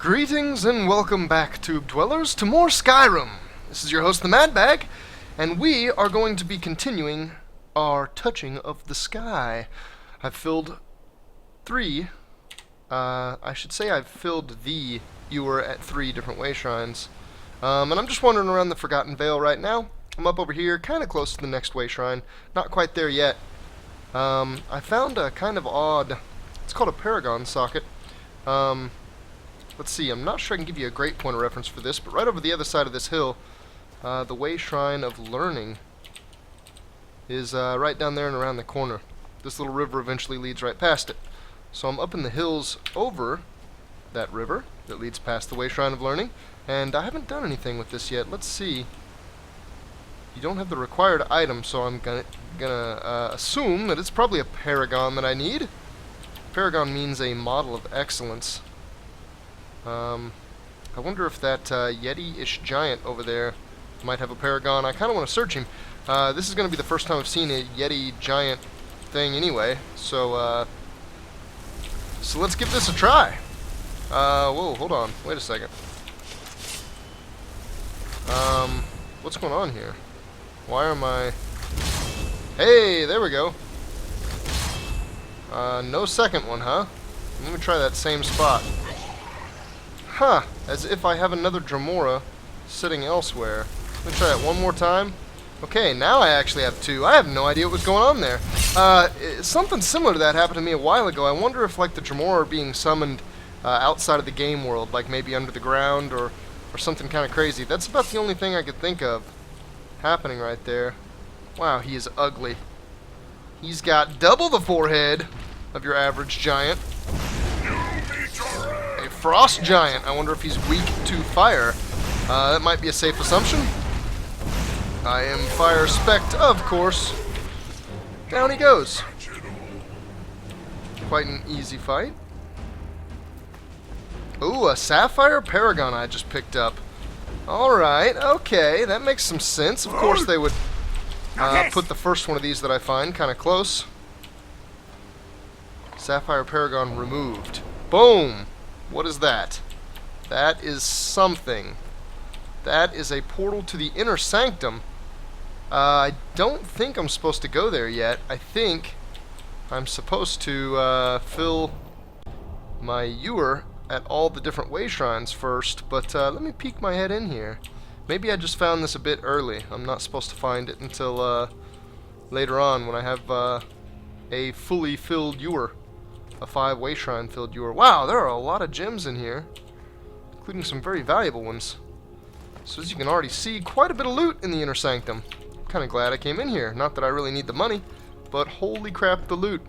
Greetings and welcome back, Tube Dwellers, to more Skyrim. This is your host, the Mad Bag, and we are going to be continuing our touching of the sky. I've filled I've filled the ewer at 3 different wayshrines. And I'm just wandering around the Forgotten Vale right now. I'm up over here, kind of close to the next wayshrine. Not quite there yet. I found a kind of odd, it's called a paragon socket. Let's see, I'm not sure I can give you a great point of reference for this, but right over the other side of this hill, the Wayshrine of Learning is right down there and around the corner. This little river eventually leads right past it. So I'm up in the hills over that river that leads past the Wayshrine of Learning, and I haven't done anything with this yet. Let's see. You don't have the required item, so I'm gonna assume that it's probably a paragon that I need. Paragon means a model of excellence. I wonder if that Yeti-ish giant over there might have a paragon. I kind of want to search him. This is going to be the first time I've seen a Yeti giant thing anyway, so let's give this a try. Whoa, hold on. Wait a second. What's going on here? Why am I... Hey, there we go. No second one, huh? Let me try that same spot. Huh, as if I have another Dremora sitting elsewhere. Let me try it one more time. Okay, now I actually have 2. I have no idea what was going on there. Something similar to that happened to me a while ago. I wonder if, like, the Dremora are being summoned outside of the game world, like maybe under the ground or something kind of crazy. That's about the only thing I could think of happening right there. Wow, he is ugly. He's got double the forehead of your average giant. Frost giant. I wonder if he's weak to fire. That might be a safe assumption. I am fire spect, of course. Down he goes. Quite an easy fight. Ooh, a sapphire paragon I just picked up. Alright, okay, that makes some sense. Of course they would put the first one of these that I find kind of close. Sapphire paragon removed. Boom! What is that? That is something. That is a portal to the inner sanctum. I don't think I'm supposed to go there yet. I think I'm supposed to fill my ewer at all the different wayshrines first, but let me peek my head in here. Maybe I just found this a bit early. I'm not supposed to find it until later on when I have a fully filled ewer. A 5 wayshrine filled ewer. Wow, there are a lot of gems in here, including some very valuable ones. So as you can already see, quite a bit of loot in the inner sanctum. I'm kind of glad I came in here. Not that I really need the money, but holy crap, the loot.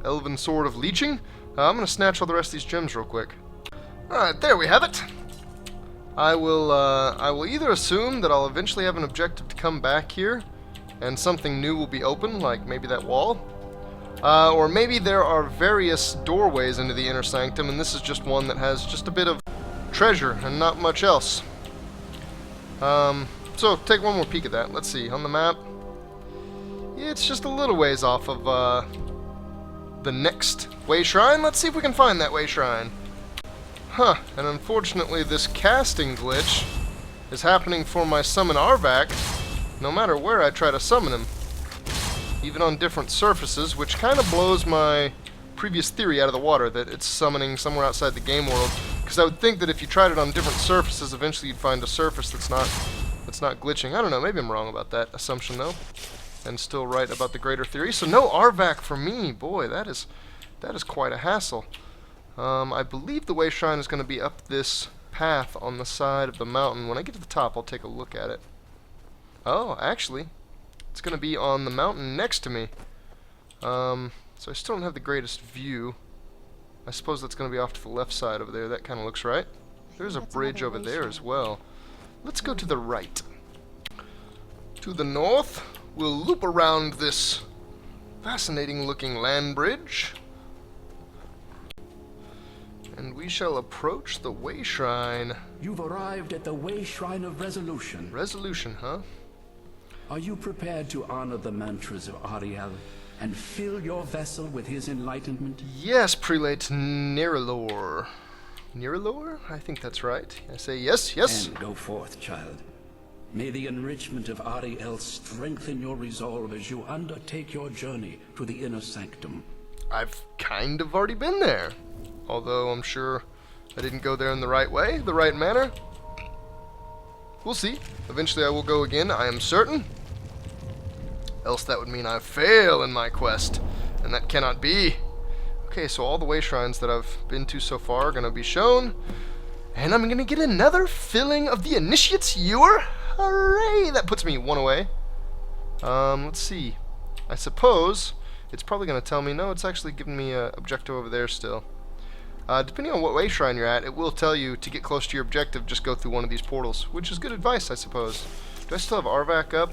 Elven Sword of Leeching. I'm going to snatch all the rest of these gems real quick. Alright, there we have it. I will either assume that I'll eventually have an objective to come back here, and something new will be open, like maybe that wall. Or maybe there are various doorways into the inner sanctum, and this is just one that has just a bit of treasure and not much else. So take one more peek at that. Let's see, on the map. Yeah, it's just a little ways off of the next wayshrine. Let's see if we can find that wayshrine. Huh, and unfortunately this casting glitch is happening for my summon Arvak, no matter where I try to summon him. Even on different surfaces, which kind of blows my previous theory out of the water, that it's summoning somewhere outside the game world. Because I would think that if you tried it on different surfaces, eventually you'd find a surface that's not glitching. I don't know, maybe I'm wrong about that assumption though, and still right about the greater theory. So no Arvak for me. Boy, that is quite a hassle. I believe the wayshrine is going to be up this path on the side of the mountain. When I get to the top, I'll take a look at it. Oh, actually, it's going to be on the mountain next to me. So I still don't have the greatest view. I suppose that's going to be off to the left side over there. That kind of looks right. There's a bridge over there as well. Let's go to the right. To the north, we'll loop around this fascinating looking land bridge. And we shall approach the wayshrine. You've arrived at the wayshrine of resolution. Resolution, huh? Are you prepared to honor the mantras of Auri-El and fill your vessel with his enlightenment? Yes, Prelate Nerilor. Nirelor? I think that's right. I say yes, yes. And go forth, child. May the enrichment of Auri-El strengthen your resolve as you undertake your journey to the inner sanctum. I've kind of already been there. Although I'm sure I didn't go there in the right way, the right manner. We'll see. Eventually I will go again, I am certain. Else that would mean I fail in my quest. And that cannot be. Okay, so all the wayshrines that I've been to so far are going to be shown. And I'm going to get another filling of the Initiate's Ewer. Hooray! That puts me one away. Let's see. I suppose it's probably going to tell me, no, it's actually giving me an objective over there still. Depending on what wayshrine you're at, it will tell you to get close to your objective, just go through one of these portals, which is good advice, I suppose. Do I still have Arvac up?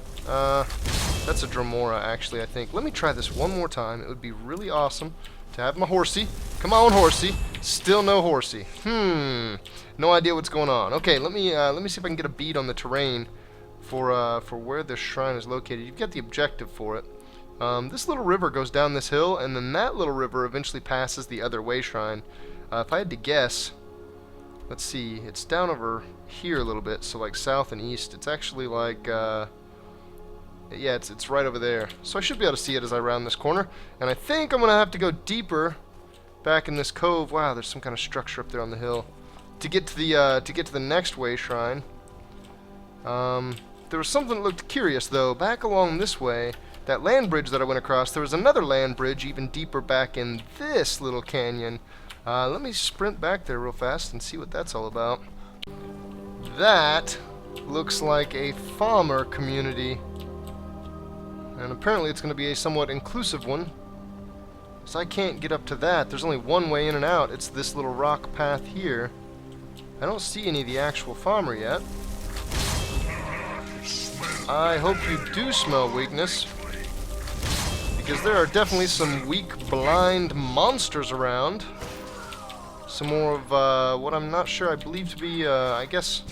That's a Dremora, actually, I think. Let me try this one more time. It would be really awesome to have my horsey. Come on, horsey. Still no horsey. No idea what's going on. Okay, let me see if I can get a bead on the terrain for where this shrine is located. You've got the objective for it. This little river goes down this hill, and then that little river eventually passes the other wayshrine. If I had to guess, let's see, it's down over here a little bit, so like south and east. It's actually like, yeah, it's right over there. So I should be able to see it as I round this corner. And I think I'm going to have to go deeper back in this cove. Wow, there's some kind of structure up there on the hill. To get to the next wayshrine. There was something that looked curious, though. Back along this way, that land bridge that I went across, there was another land bridge even deeper back in this little canyon. Let me sprint back there real fast and see what that's all about. That looks like a farmer community. And apparently it's going to be a somewhat inclusive one. So I can't get up to that. There's only one way in and out. It's this little rock path here. I don't see any of the actual farmer yet. I hope you do smell weakness. Because there are definitely some weak, blind monsters around. Some more of what I'm not sure I believe to be, I guess,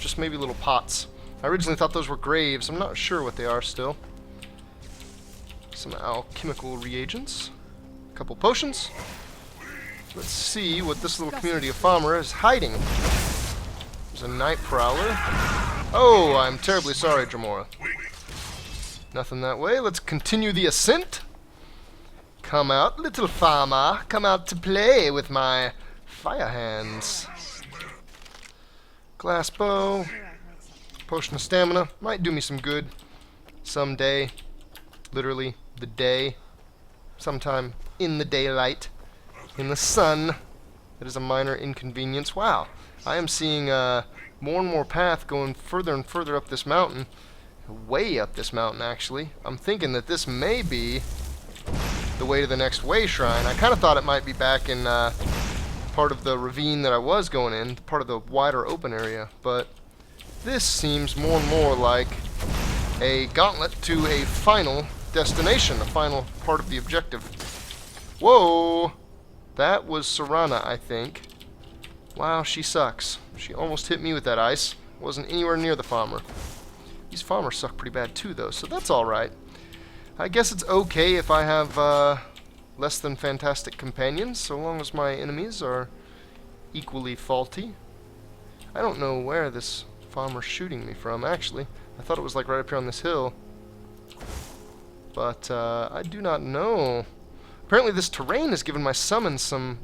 just maybe little pots. I originally thought those were graves. I'm not sure what they are still. Some alchemical reagents. A couple potions. Let's see what this little community of farmer is hiding. There's a night prowler. Oh, I'm terribly sorry, Dremora. Nothing that way. Let's continue the ascent. Come out, little farmer. Come out to play with my fire hands. Glass bow. Potion of stamina. Might do me some good. Someday. Literally, the day. Sometime in the daylight. In the sun. That is a minor inconvenience. Wow. I am seeing more and more path going further and further up this mountain. Way up this mountain, actually. I'm thinking that this may be the way to the next wayshrine. I kind of thought it might be back in part of the ravine that I was going in, part of the wider open area, but this seems more and more like a gauntlet to a final destination, a final part of the objective. Whoa! That was Serana, I think. Wow, she sucks. She almost hit me with that ice. Wasn't anywhere near the farmer. These farmers suck pretty bad too, though, so that's alright. I guess it's okay if I have less than fantastic companions, so long as my enemies are equally faulty. I don't know where this farmer's shooting me from, actually. I thought it was like right up here on this hill. But I do not know. Apparently this terrain has given my summons some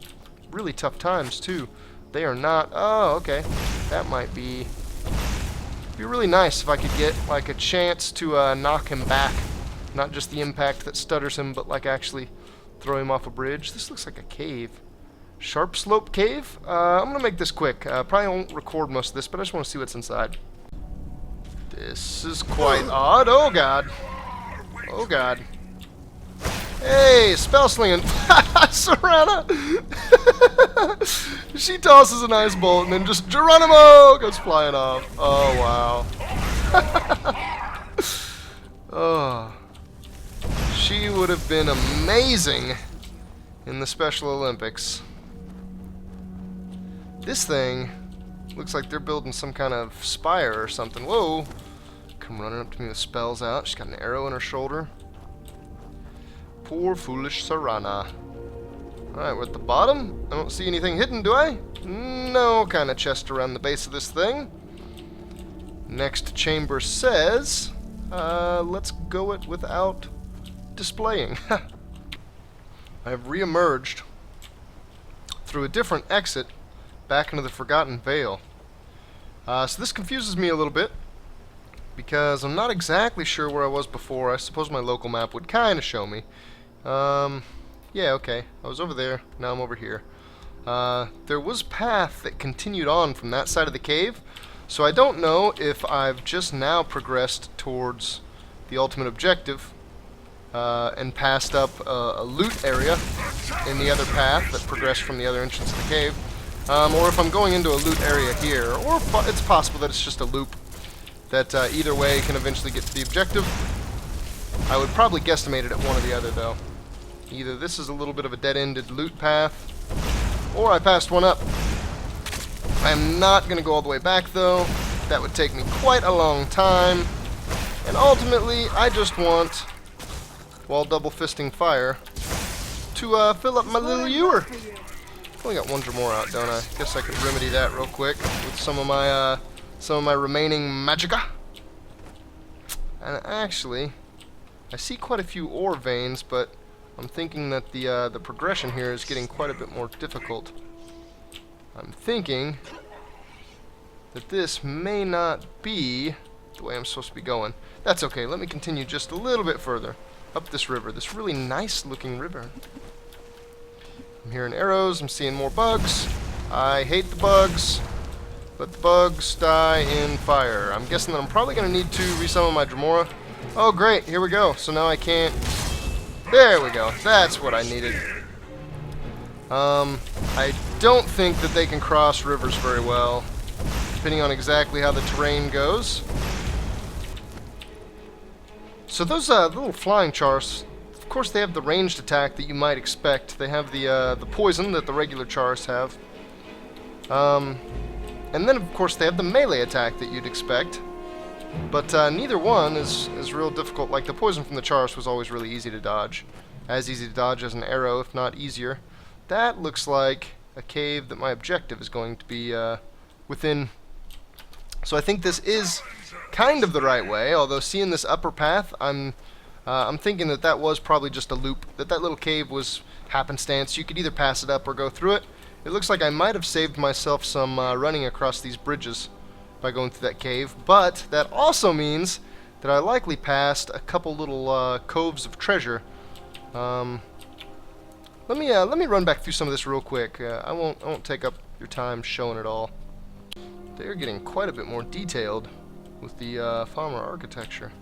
really tough times, too. They are not... Oh, okay. That might be... It'd be really nice if I could get, like, a chance to knock him back. Not just the impact that stutters him, but, like, actually throw him off a bridge. This looks like a cave. Sharp Slope Cave? I'm going to make this quick. Probably won't record most of this, but I just want to see what's inside. This is quite odd. Oh, God. Oh, God. Hey, spell slinging. Serana! She tosses an ice bolt and then just Geronimo goes flying off. Oh, wow. Oh. She would have been amazing in the Special Olympics. This thing looks like they're building some kind of spire or something. Whoa. Come running up to me with spells out. She's got an arrow in her shoulder. Poor foolish Serana. Alright, we're at the bottom. I don't see anything hidden, do I? No kind of chest around the base of this thing. Next chamber says, let's go it without displaying. I've re-emerged through a different exit back into the Forgotten Vale. So this confuses me a little bit, because I'm not exactly sure where I was before. I suppose my local map would kind of show me. Yeah, okay. I was over there, now I'm over here. There was a path that continued on from that side of the cave, so I don't know if I've just now progressed towards the ultimate objective, and passed up a loot area in the other path that progressed from the other entrance of the cave, or if I'm going into a loot area here, or it's possible that it's just a loop that either way can eventually get to the objective. I would probably guesstimate it at one or the other, though. Either this is a little bit of a dead-ended loot path, or I passed one up. I'm not going to go all the way back, though. That would take me quite a long time. And ultimately, I just want, while double-fisting fire, to fill up my little ewer. Only got one more out, don't I? Guess I could remedy that real quick with some of my remaining magicka. And actually, I see quite a few ore veins, but I'm thinking that the progression here is getting quite a bit more difficult. I'm thinking that this may not be the way I'm supposed to be going. That's okay. Let me continue just a little bit further up this river, this really nice-looking river. I'm hearing arrows. I'm seeing more bugs. I hate the bugs, but the bugs die in fire. I'm guessing that I'm probably going to need to resummon my Dremora. Oh, great. Here we go. So now I can't... There we go. That's what I needed. I don't think that they can cross rivers very well, depending on exactly how the terrain goes. So those little flying chars, of course they have the ranged attack that you might expect. They have the poison that the regular chars have. And then of course they have the melee attack that you'd expect. But neither one is real difficult. Like the poison from the chars was always really easy to dodge. As easy to dodge as an arrow, if not easier. That looks like a cave that my objective is going to be within. So I think this is kind of the right way, although seeing this upper path, I'm thinking that that was probably just a loop, that little cave was happenstance. You could either pass it up or go through it. It looks like I might have saved myself some running across these bridges by going through that cave, but that also means that I likely passed a couple little coves of treasure. Let me run back through some of this real quick. I won't take up your time showing it all. They're getting quite a bit more detailed with the farmer architecture.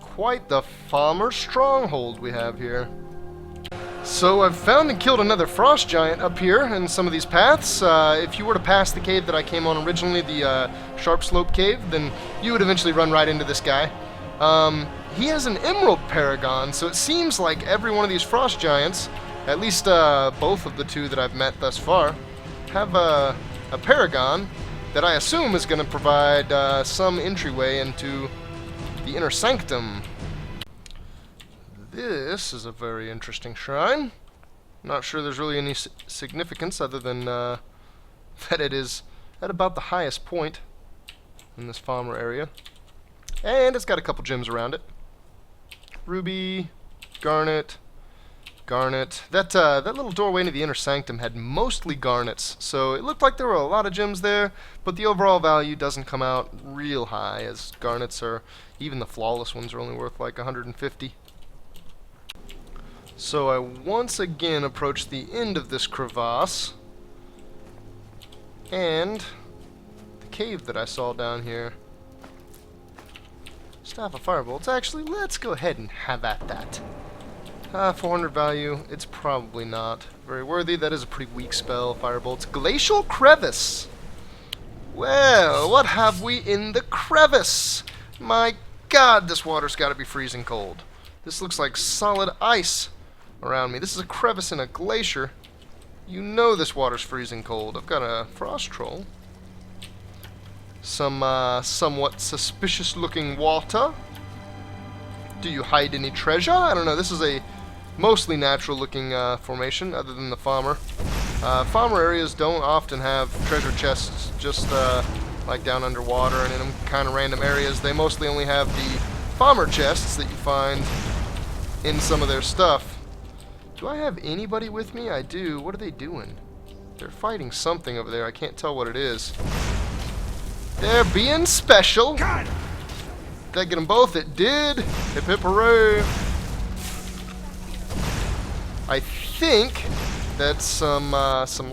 Quite the farmer stronghold we have here. So I've found and killed another frost giant up here in some of these paths. If you were to pass the cave that I came on originally, the Sharp Slope Cave, then you would eventually run right into this guy. He has an emerald paragon, so it seems like every one of these frost giants, at least both of the two that I've met thus far, have a paragon that I assume is going to provide some entryway into the inner sanctum. This is a very interesting shrine. Not sure there's really any significance other than that it is at about the highest point in this farmer area. And it's got a couple gems around it. Ruby, garnet, garnet. That little doorway into the inner sanctum had mostly garnets, so it looked like there were a lot of gems there, but the overall value doesn't come out real high, as garnets are, even the flawless ones are only worth like 150. So I once again approach the end of this crevasse, and the cave that I saw down here. Staff of Firebolts. Actually, let's go ahead and have at that. 400 value. It's probably not very worthy. That is a pretty weak spell, Firebolts. Glacial Crevice. Well, what have we in the crevice? My God, this water's got to be freezing cold. This looks like solid ice around me. This is a crevice in a glacier. You know this water's freezing cold. I've got a frost troll. Some somewhat suspicious looking water. Do you hide any treasure? I don't know. This is a mostly natural-looking formation, other than the farmer. Farmer areas don't often have treasure chests just like down underwater and in them kind of random areas. They mostly only have the farmer chests that you find in some of their stuff. Do I have anybody with me? I do. What are they doing? They're fighting something over there. I can't tell what it is. They're being special. Did that get them both? It did. Hip hip hooray. I think that some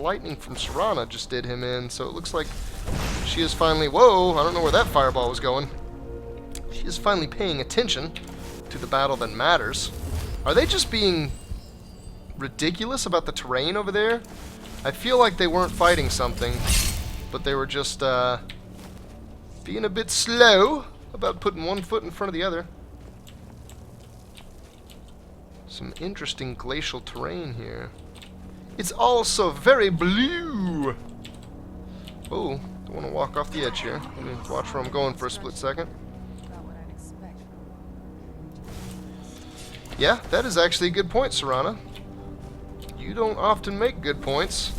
lightning from Serana just did him in, so it looks like she is finally... Whoa, I don't know where that fireball was going. She is finally paying attention to the battle that matters. Are they just being ridiculous about the terrain over there? I feel like they weren't fighting something, but they were just being a bit slow about putting one foot in front of the other. Some interesting glacial terrain here. It's also very blue. Oh, don't want to walk off the edge here. Let me watch where I'm going for a split second. Yeah, that is actually a good point, Serana. You don't often make good points.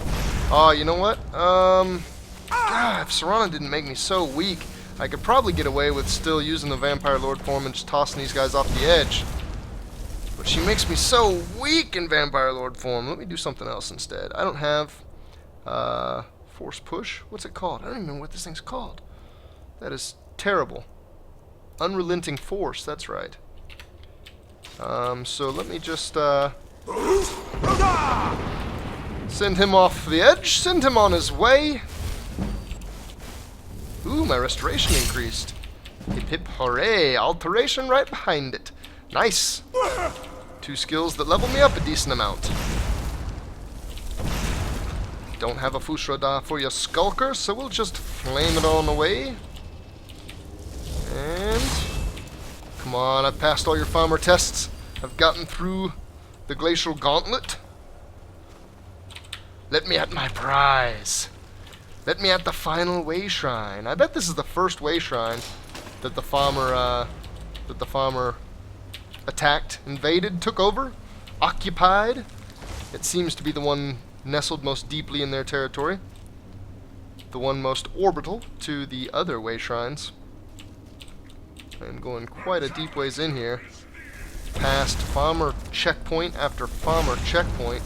Oh, you know what? God, if Serana didn't make me so weak, I could probably get away with still using the Vampire Lord form and just tossing these guys off the edge. But she makes me so weak in Vampire Lord form. Let me do something else instead. I don't have Force Push. What's it called? I don't even know what this thing's called. That is terrible. Unrelenting Force, that's right. So let me just send him off the edge. Send him on his way. Ooh, my restoration increased. Hip hip hooray. Alteration right behind it. Nice. 2 skills that level me up a decent amount. Don't have a Fushroda for your Skulker, so we'll just flame it on away. And... come on, I've passed all your farmer tests. I've gotten through the glacial gauntlet. Let me at my prize. Let me at the final wayshrine. I bet this is the first wayshrine that the farmer attacked, invaded, took over, occupied. It seems to be the one nestled most deeply in their territory. The one most orbital to the other wayshrines. I'm going quite a deep ways in here. Past farmer checkpoint after farmer checkpoint.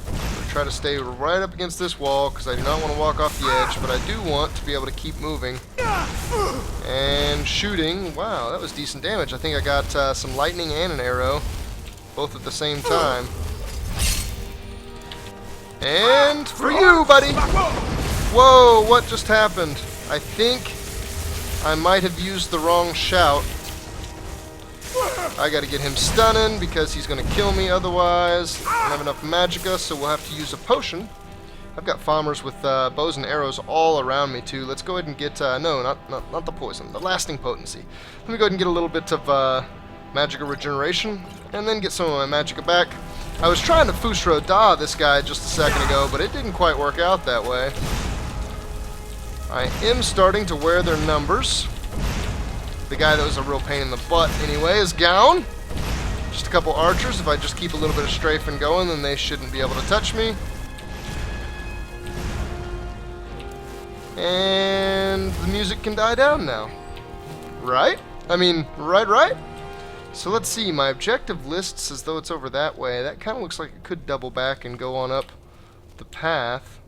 I'm going to try to stay right up against this wall because I do not want to walk off the edge, but I do want to be able to keep moving. And shooting. Wow, that was decent damage. I think I got some lightning and an arrow, both at the same time. And for you, buddy! Whoa, what just happened? I think I might have used the wrong shout. I gotta get him stunning because he's gonna kill me otherwise. I don't have enough magicka, so we'll have to use a potion. I've got farmers with bows and arrows all around me too. Let's go ahead and get, no, not the poison, the lasting potency. Let me go ahead and get a little bit of magicka regeneration, and then get some of my magicka back. I was trying to Fushroda this guy just a second ago, but it didn't quite work out that way. I am starting to wear their numbers. The guy that was a real pain in the butt anyway is down. Just a couple archers. If I just keep a little bit of strafing going, then they shouldn't be able to touch me. And the music can die down now. Right? I mean, right? So let's see, my objective lists as though it's over that way. That kind of looks like it could double back and go on up the path.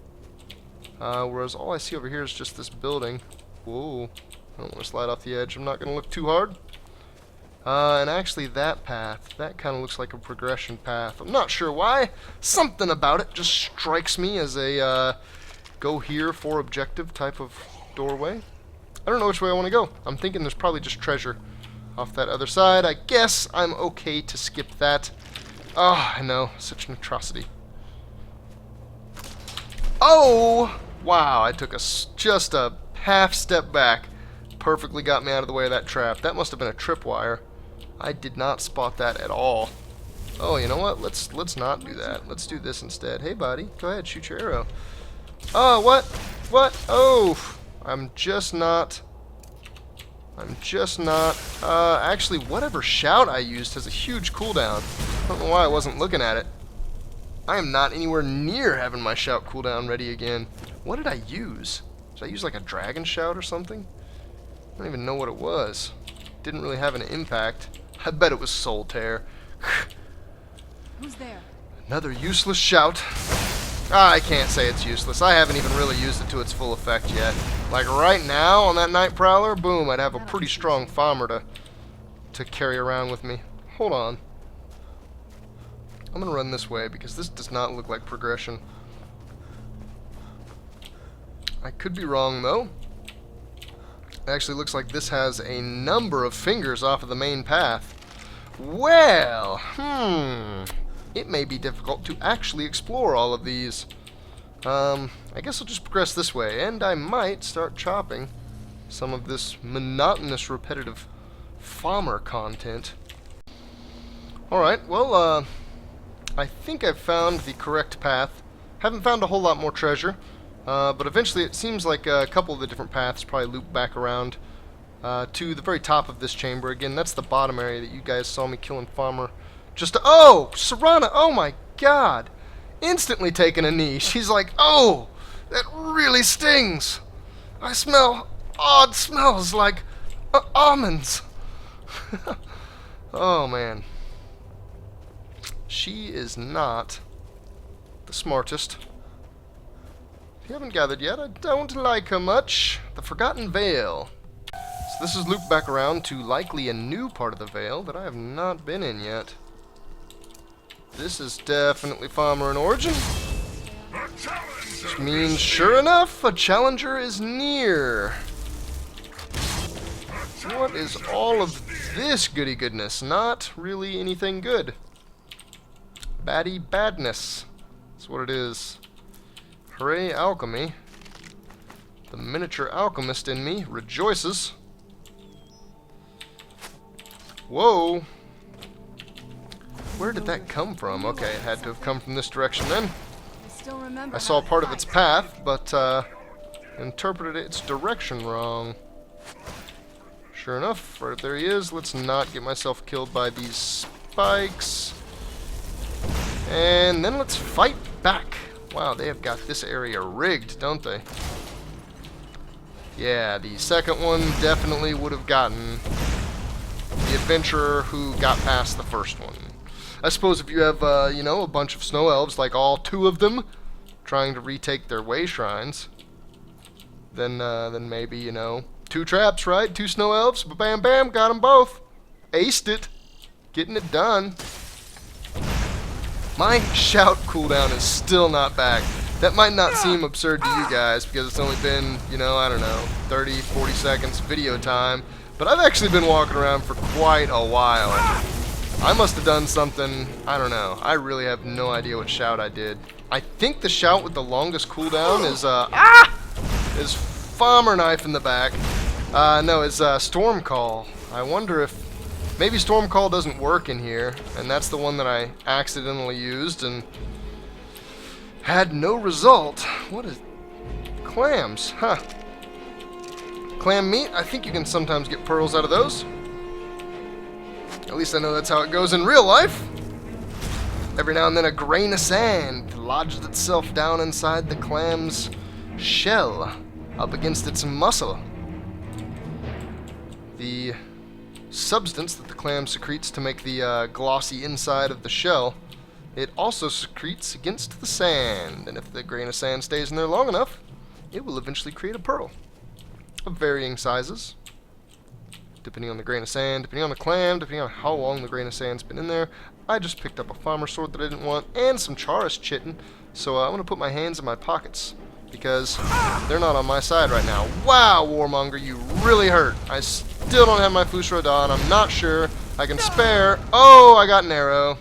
Whereas all I see over here is just this building. Whoa. I don't want to slide off the edge. I'm not going to look too hard. And actually that path, that kind of looks like a progression path. I'm not sure why. Something about it just strikes me as a go here for objective type of doorway. I don't know which way I want to go. I'm thinking there's probably just treasure off that other side. I guess I'm okay to skip that. Oh, I know. Such an atrocity. Oh! Wow, I took just a half step back. Perfectly got me out of the way of that trap. That must have been a tripwire. I did not spot that at all. Oh, you know what? Let's not do that. Let's do this instead. Hey, buddy. Go ahead, shoot your arrow. Oh, what? What? Oh! I'm just not... actually, whatever shout I used has a huge cooldown. I don't know why I wasn't looking at it. I am not anywhere near having my shout cooldown ready again. What did I use? Did I use like a dragon shout or something? I don't even know what it was. Didn't really have an impact. I bet it was Soul Tear. Who's there? Another useless shout. I can't say it's useless. I haven't even really used it to its full effect yet. Like right now on that Night Prowler, boom, I'd have a pretty strong farmer to carry around with me. Hold on. I'm gonna run this way because this does not look like progression. I could be wrong though. It actually looks like this has a number of fingers off of the main path. Well, it may be difficult to actually explore all of these. I guess I'll just progress this way, and I might start chopping some of this monotonous, repetitive farmer content. Alright, well, I think I've found the correct path. Haven't found a whole lot more treasure, but eventually it seems like a couple of the different paths probably loop back around to the very top of this chamber. Again, that's the bottom area that you guys saw me killing farmer. Oh! Serana! Oh my god! Instantly taking a knee. She's like, oh! That really stings! I smell odd smells like almonds. Oh man. She is not the smartest. If you haven't gathered yet, I don't like her much. The Forgotten Vale. So this is looped back around to likely a new part of the Vale that I have not been in yet. This is definitely farmer in origin. Which means, sure enough, a challenger is near. What is all of this goody goodness? Not really anything good. Baddie badness. That's what it is. Hooray, alchemy. The miniature alchemist in me rejoices. Whoa. Where did that come from? Okay, it had to have come from this direction then. I saw part of its path, but interpreted its direction wrong. Sure enough, right there he is. Let's not get myself killed by these spikes. And then let's fight back. Wow, they have got this area rigged, don't they? Yeah, the second one definitely would have gotten the adventurer who got past the first one. I suppose if you have, you know, a bunch of snow elves, like all two of them, trying to retake their wayshrines, then maybe, you know, two traps, right? Two snow elves, bam bam, got them both. Aced it. Getting it done. My shout cooldown is still not back. That might not seem absurd to you guys because it's only been, you know, I don't know, 30, 40 seconds video time. But I've actually been walking around for quite a while. I must have done something, I don't know. I really have no idea what shout I did. I think the shout with the longest cooldown is Farmer Knife in the back. No, it's Storm Call. I wonder if maybe Storm Call doesn't work in here, and that's the one that I accidentally used and had no result. What is clams? Huh. Clam meat? I think you can sometimes get pearls out of those. At least I know that's how it goes in real life. Every now and then a grain of sand lodges itself down inside the clam's shell, up against its muscle. The substance that the clam secretes to make the glossy inside of the shell, it also secretes against the sand, and if the grain of sand stays in there long enough, it will eventually create a pearl of varying sizes, depending on the grain of sand, depending on the clam, depending on how long the grain of sand's been in there. I just picked up a farmer sword that I didn't want, and some Charis chitin, so I'm going to put my hands in my pockets, because they're not on my side right now. Wow, Warmonger, you really hurt. I still don't have my Fusro Dawn. I'm not sure I can spare. Oh, I got an arrow.